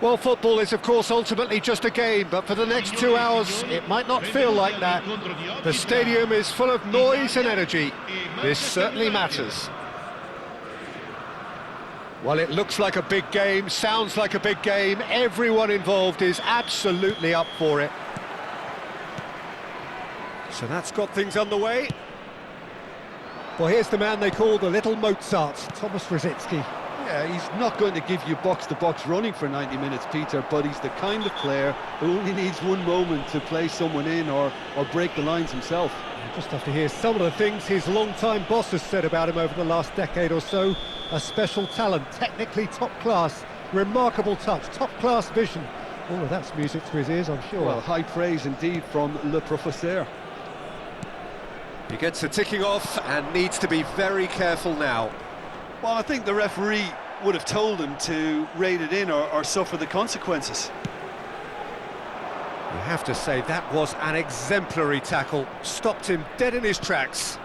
Well, football is, of course, ultimately just a game, but for the next 2 hours, it might not feel like that. The stadium is full of noise and energy. This certainly matters. Well, it looks like a big game, sounds like a big game. Everyone involved is absolutely up for it. So that's got things underway. Well, here's the man they call the Little Mozart, Thomas Rosicky. Yeah, he's not going to give you box-to-box running for 90 minutes, Peter, but he's the kind of player who only needs one moment to play someone in or break the lines himself. You just have to hear some of the things his long-time boss has said about him over the last decade or so. A special talent, technically top class, remarkable touch, top-class vision. All of that's music to his ears, I'm sure. Well, high praise indeed from Le Professeur. He gets the ticking off and needs to be very careful now. Well, I think the referee would have told him to rein it in or suffer the consequences. You have to say that was an exemplary tackle. Stopped him dead in his tracks.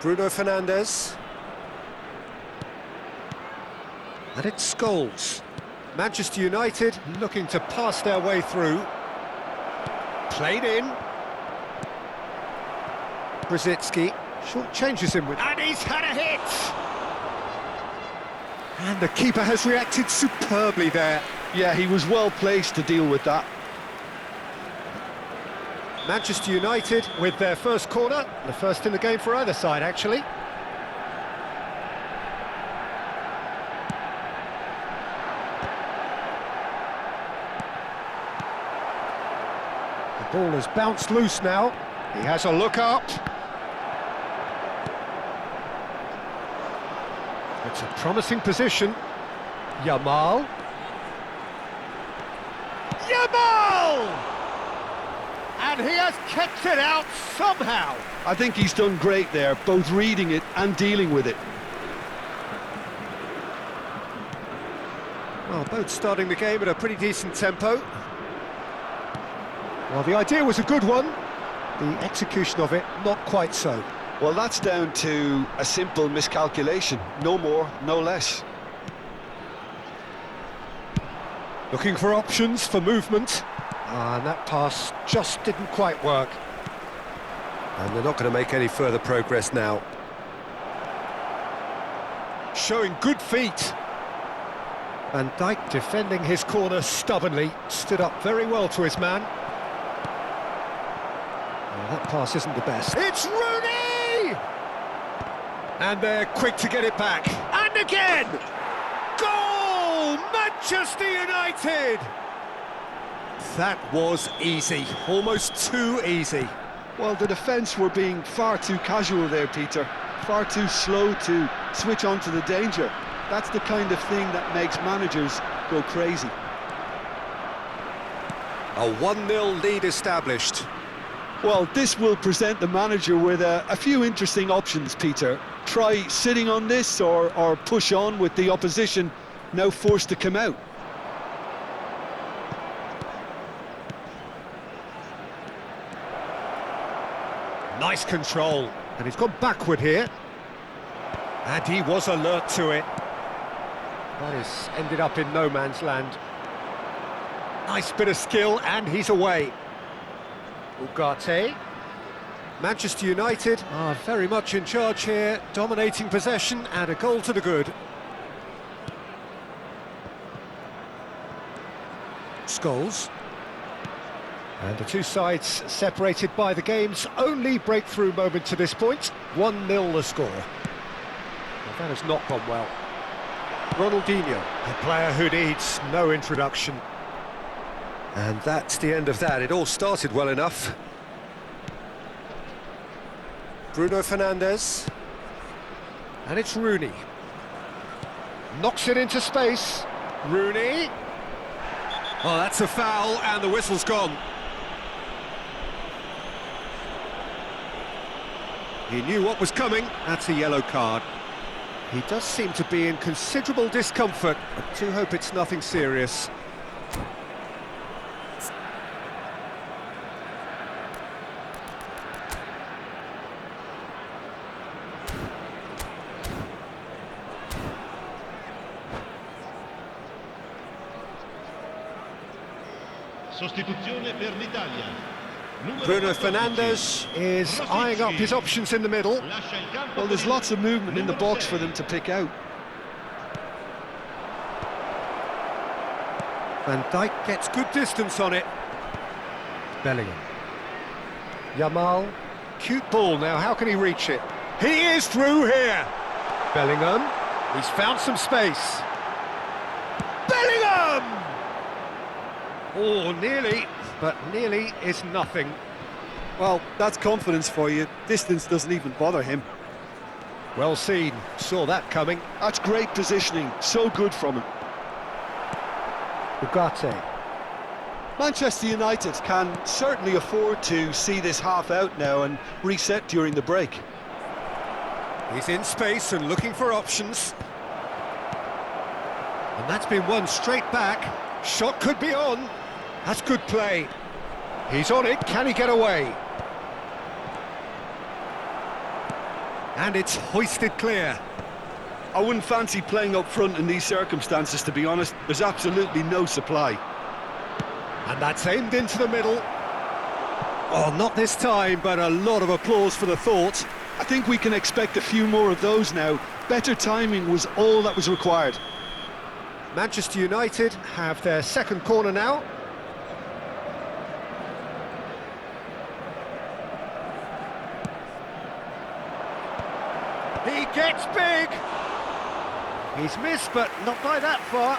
Bruno Fernandes. And it's Scholes. Manchester United looking to pass their way through. Played in. Rosicky. Short changes him with... And he's had a hit! And the keeper has reacted superbly there. Yeah, he was well placed to deal with that. Manchester United with their first corner. The first in the game for either side, actually. The ball has bounced loose now. He has a look up. It's a promising position. Yamal. And he has kept it out somehow. I think he's done great there, both reading it and dealing with it. Well, both starting the game at a pretty decent tempo. Well, the idea was a good one. The execution of it, not quite so. Well, that's down to a simple miscalculation. No more, no less. Looking for options for movement. And that pass just didn't quite work. And they're not going to make any further progress now. Showing good feet. Van Dijk defending his corner stubbornly. Stood up very well to his man. Well, that pass isn't the best. It's Rooney! And they're quick to get it back. And again! Goal! Manchester United! That was easy, almost too easy. Well, the defence were being far too casual there, Peter. Far too slow to switch on to the danger. That's the kind of thing that makes managers go crazy. A 1-0 lead established. Well, this will present the manager with a few interesting options, Peter. Try sitting on this or push on with the opposition now forced to come out. Nice control, and he's gone backward here. And he was alert to it. But it's ended up in no man's land. Nice bit of skill, and he's away. Ugarte. Manchester United are very much in charge here, dominating possession, and a goal to the good. Scholes. And the two sides separated by the game's only breakthrough moment to this point. 1-0 the score. Well, that has not gone well. Ronaldinho, a player who needs no introduction. And that's the end of that. It all started well enough. Bruno Fernandes. And it's Rooney. Knocks it into space. Rooney. Oh, that's a foul, and the whistle's gone. He knew what was coming. That's a yellow card. He does seem to be in considerable discomfort. I do hope it's nothing serious. Sostituzione per l'Italia. Bruno Fernandes is eyeing up his options in the middle. Lascia il campo Well, there's per il lots of movement in the numero box for them to pick out. Van Dijk gets good distance on it. Bellingham. Yamal. Cute ball now, how can he reach it? He is through here! Bellingham. He's found some space. Bellingham! Oh, nearly, but nearly is nothing. Well, that's confidence for you. Distance doesn't even bother him. Well seen, saw that coming. That's great positioning, so good from him. Ugarte. Manchester United can certainly afford to see this half out now and reset during the break. He's in space and looking for options. And that's been won straight back. Shot could be on. That's good play. He's on it, can he get away? And it's hoisted clear. I wouldn't fancy playing up front in these circumstances, to be honest. There's absolutely no supply. And that's aimed into the middle. Oh, not this time, but a lot of applause for the thought. I think we can expect a few more of those now. Better timing was all that was required. Manchester United have their second corner now. He gets big. He's missed, but not by that far.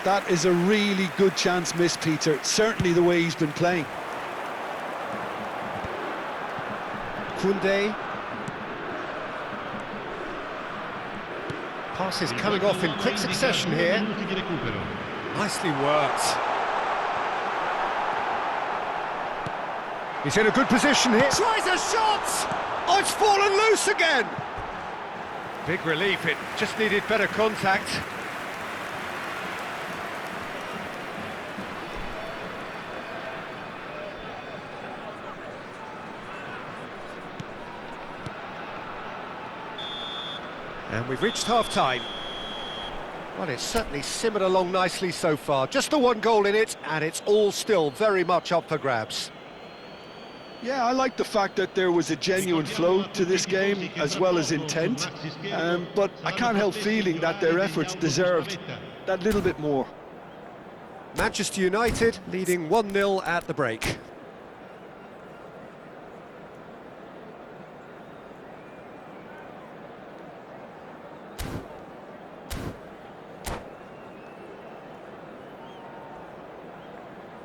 That is a really good chance miss, Peter. Certainly the way he's been playing. Koundé. Pass is coming off in quick succession here. Nicely worked. He's in a good position here. Tries a shot! Oh, it's fallen loose again! Big relief, it just needed better contact. And we've reached half-time. Well, it's certainly simmered along nicely so far. Just the one goal in it, and it's all still very much up for grabs. Yeah, I like the fact that there was a genuine flow to this game, as well as intent. But I can't help feeling that their efforts deserved that little bit more. Manchester United leading 1-0 at the break.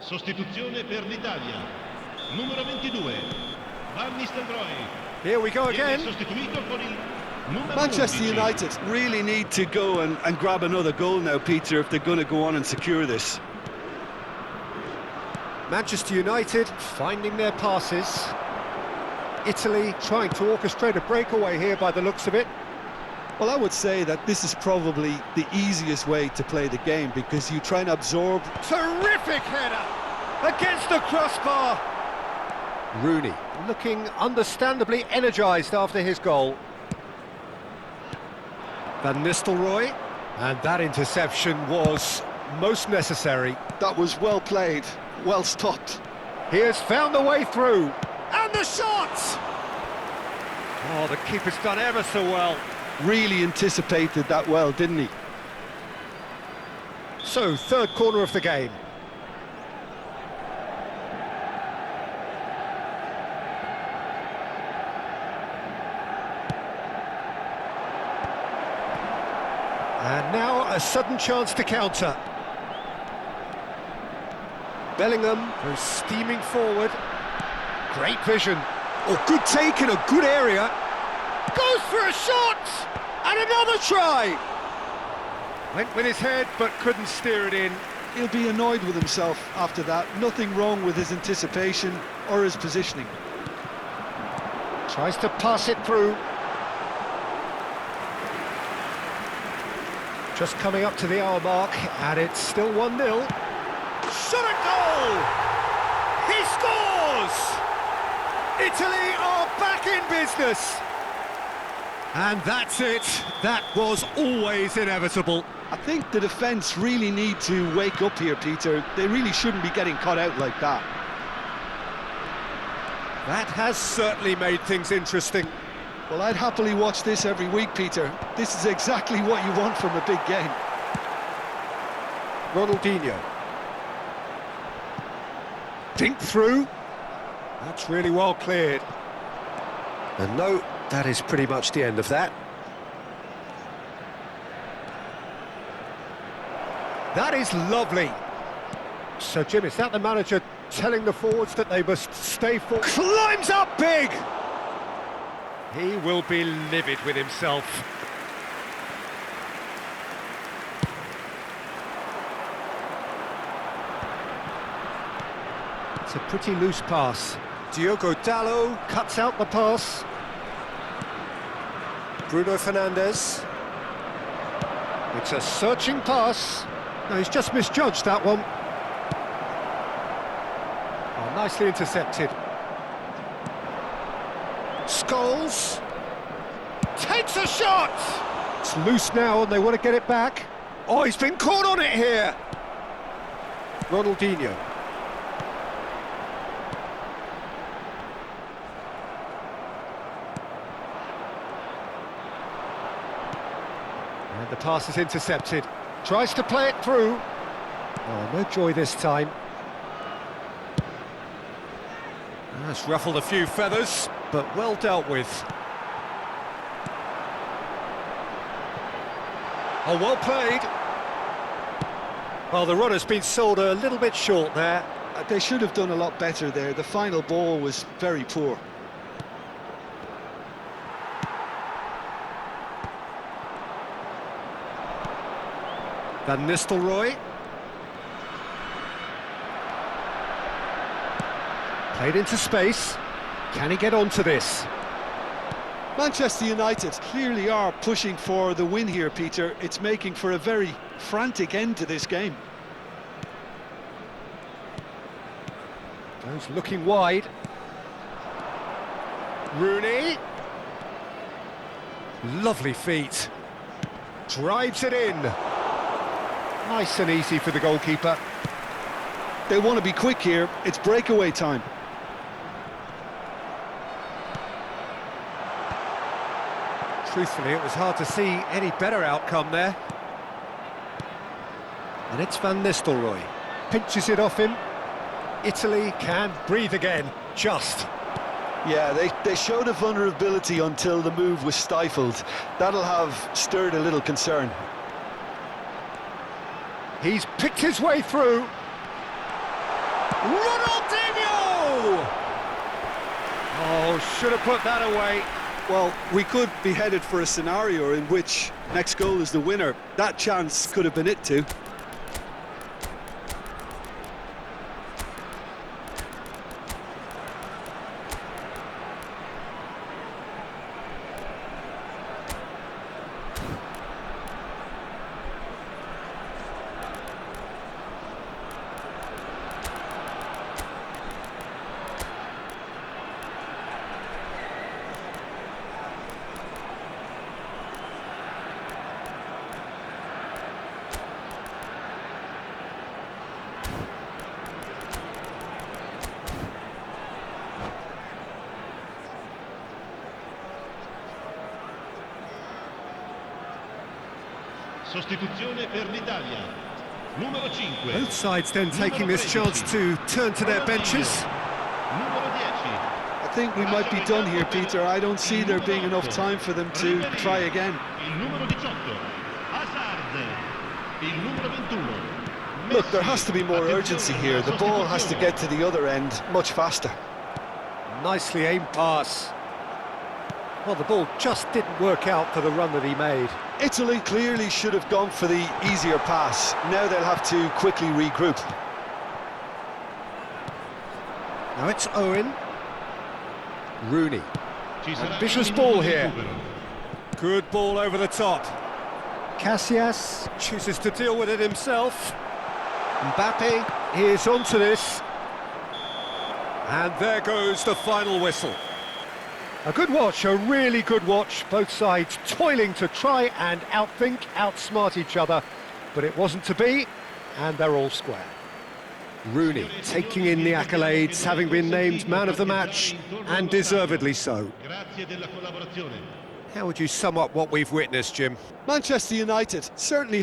Sostituzione per l'Italia. Numero 22. Van Nistelrooy. Here we go again. Sostituito con il numero Manchester 11. United really need to go and grab another goal now, Peter, if they're going to go on and secure this. Manchester United finding their passes. Italy trying to orchestrate a breakaway here by the looks of it. Well, I would say that this is probably the easiest way to play the game, because you try and absorb. Terrific header against the crossbar. Rooney looking understandably energised after his goal. Van Nistelrooy, and that interception was most necessary. That was well played, well stopped. He has found the way through, and the shot! Oh, the keeper's done ever so well. Really anticipated that well, didn't he? So, third corner of the game. And now a sudden chance to counter. Bellingham goes steaming forward. Great vision. Oh, good take in a good area. Goes for a shot! And another try! Went with his head, but couldn't steer it in. He'll be annoyed with himself after that. Nothing wrong with his anticipation or his positioning. Tries to pass it through. Just coming up to the hour mark, and it's still 1-0. Shot a goal! He scores! Italy are back in business! And that's it. That was always inevitable. I think the defence really need to wake up here, Peter. They really shouldn't be getting caught out like that. That has certainly made things interesting. Well, I'd happily watch this every week, Peter. This is exactly what you want from a big game. Ronaldinho. Dink through. That's really well cleared. And no, that is pretty much the end of that. That is lovely. So, Jim, is that the manager telling the forwards that they must stay forward? Climbs up big! He will be livid with himself. It's a pretty loose pass. Diogo Dalot cuts out the pass. Bruno Fernandes. It's a searching pass. No, he's just misjudged that one. Oh, nicely intercepted. Scholes takes a shot. It's loose now and they want to get it back. Oh, he's been caught on it here. Ronaldinho. And the pass is intercepted. Tries to play it through. Oh, no joy this time. That's ruffled a few feathers, but well dealt with. Oh, well played. Well, the runner's been sold a little bit short there. They should have done a lot better there. The final ball was very poor. Van Nistelrooy. Played into space. Can he get onto this? Manchester United clearly are pushing for the win here, Peter. It's making for a very frantic end to this game. Goes looking wide. Rooney. Lovely feet. Drives it in. Nice and easy for the goalkeeper. They want to be quick here. It's breakaway time. Truthfully, it was hard to see any better outcome there. And it's Van Nistelrooy. Pinches it off him. Italy can breathe again. Just. Yeah, they showed a vulnerability until the move was stifled. That'll have stirred a little concern. He's picked his way through. Ronaldinho! Oh, should have put that away. Well, we could be headed for a scenario in which next goal is the winner. That chance could have been it too. Sostituzione per l'Italia. Numero 5. Both sides then taking this chance to turn to their benches. Numero 10. I think we might be done here, Peter. I don't see there being enough time for them to try again. Il numero 18. Hazard. Il numero 21. Look, there has to be more urgency here. The ball has to get to the other end much faster. Nicely aimed pass. Well, the ball just didn't work out for the run that he made. Italy clearly should have gone for the easier pass. Now they'll have to quickly regroup. Now it's Owen. Rooney. Ambitious ball here. Good ball over the top. Casillas chooses to deal with it himself. Mbappe is onto this. And there goes the final whistle. A good watch, a really good watch. Both sides toiling to try and outthink, outsmart each other. But it wasn't to be, and they're all square. Rooney taking in the accolades, having been named man of the match, and deservedly so. Grazie della collaborazione. How would you sum up what we've witnessed, Jim? Manchester United certainly